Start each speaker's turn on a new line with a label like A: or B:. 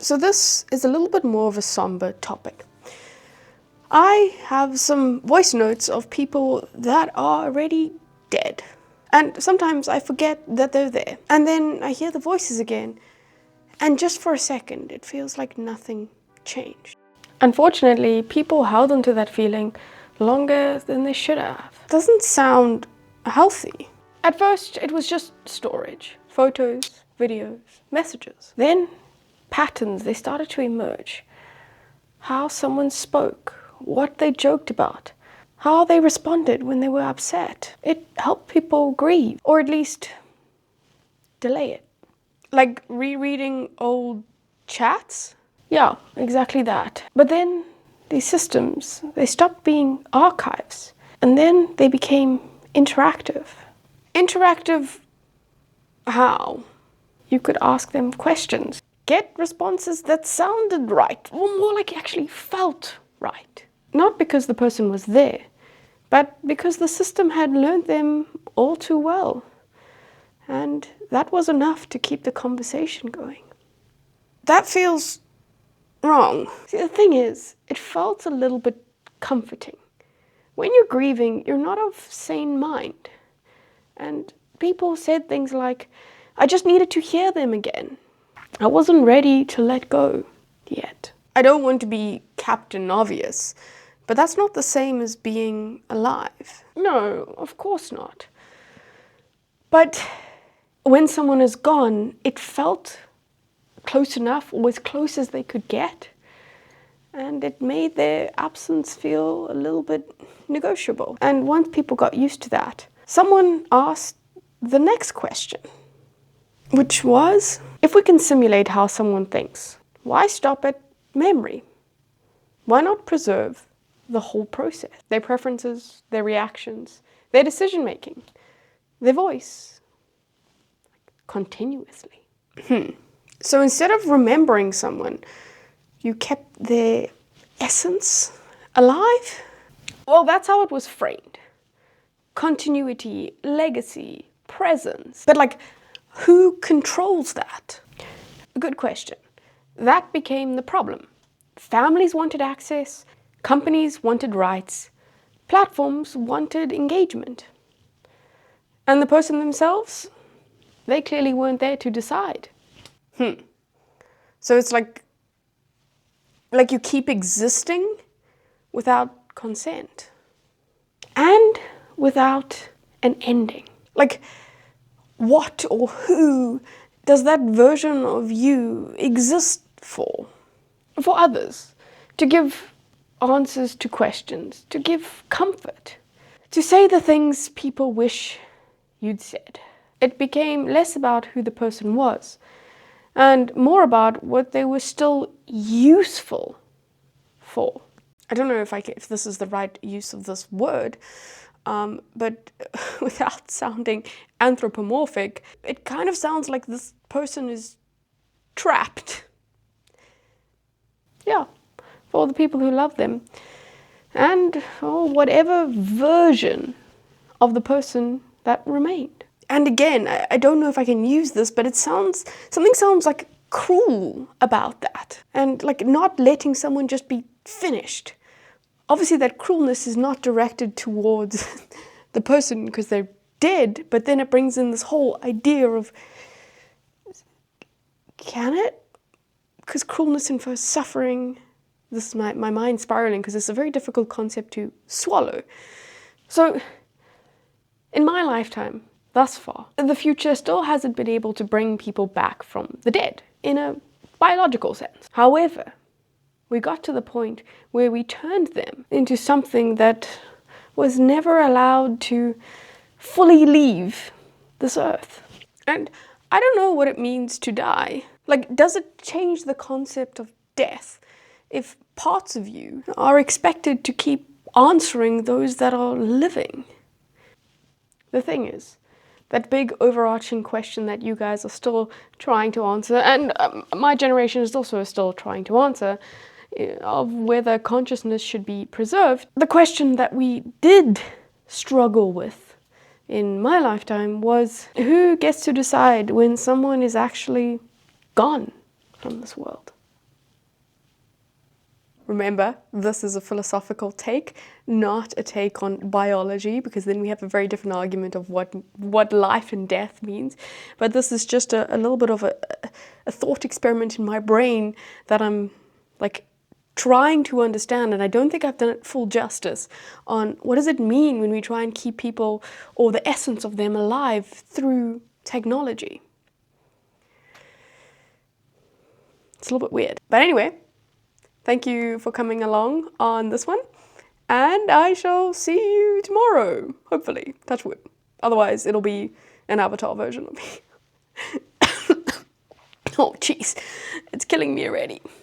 A: So this is a little bit more of a somber topic. I have some voice notes of people that are already dead. And sometimes I forget that they're there. And then I hear the voices again. And just for a second, it feels like nothing changed. Unfortunately, people held onto that feeling longer than they should have. Doesn't sound healthy. At first, it was just storage. Photos, videos, messages. Then patterns, they started to emerge. How someone spoke, what they joked about, how they responded when they were upset. It helped people grieve, or at least delay it. Like rereading old chats? Yeah, exactly that. But then these systems, they stopped being archives, and then they became interactive. Interactive how? You could ask them questions, get responses that sounded right, or more like actually felt right. Not because the person was there, but because the system had learned them all too well. And that was enough to keep the conversation going. That feels wrong. See, the thing is, it felt a little bit comforting. When you're grieving, you're not of sane mind. And people said things like, I just needed to hear them again. I wasn't ready to let go yet. I don't want to be Captain Obvious, but that's not the same as being alive. No, of course not. But when someone is gone, it felt close enough, or as close as they could get. And it made their absence feel a little bit negotiable. And once people got used to that, someone asked the next question, which was, if we can simulate how someone thinks, why stop at memory? Why not preserve the whole process? Their preferences, their reactions, their decision-making, their voice, continuously. So instead of remembering someone, you kept their essence alive? Well, that's how it was framed. Continuity, legacy, presence. But like, who controls that? Good question. That became the problem. Families wanted access, companies wanted rights, platforms wanted engagement. And the person themselves, they clearly weren't there to decide. So it's like you keep existing without consent and without an ending. Like, what or who does that version of you exist for? For others, to give answers to questions, to give comfort, to say the things people wish you'd said. It became less about who the person was and more about what they were still useful for. I don't know if this is the right use of this word, but without sounding anthropomorphic, it kind of sounds like this person is trapped. Yeah, for the people who love them. And whatever version of the person that remained. And again, I don't know if I can use this, but something sounds like cruel about that. And like not letting someone just be finished. Obviously that cruelness is not directed towards the person because they're dead, but then it brings in this whole idea of, can it? Because cruelness infers suffering. This is my mind spiraling because it's a very difficult concept to swallow. So, in my lifetime, thus far, the future still hasn't been able to bring people back from the dead in a biological sense. However, we got to the point where we turned them into something that was never allowed to fully leave this earth. And I don't know what it means to die. Like, does it change the concept of death if parts of you are expected to keep answering those that are living? The thing is, that big overarching question that you guys are still trying to answer, and my generation is also still trying to answer, of whether consciousness should be preserved. The question that we did struggle with in my lifetime was, who gets to decide when someone is actually gone from this world? Remember, this is a philosophical take, not a take on biology, because then we have a very different argument of what life and death means. But this is just a little bit of a thought experiment in my brain that I'm like trying to understand, and I don't think I've done it full justice on what does it mean when we try and keep people or the essence of them alive through technology. It's a little bit weird. But anyway, thank you for coming along on this one, and I shall see you tomorrow, hopefully, touch wood. Otherwise, it'll be an avatar version of me. Oh, jeez, it's killing me already.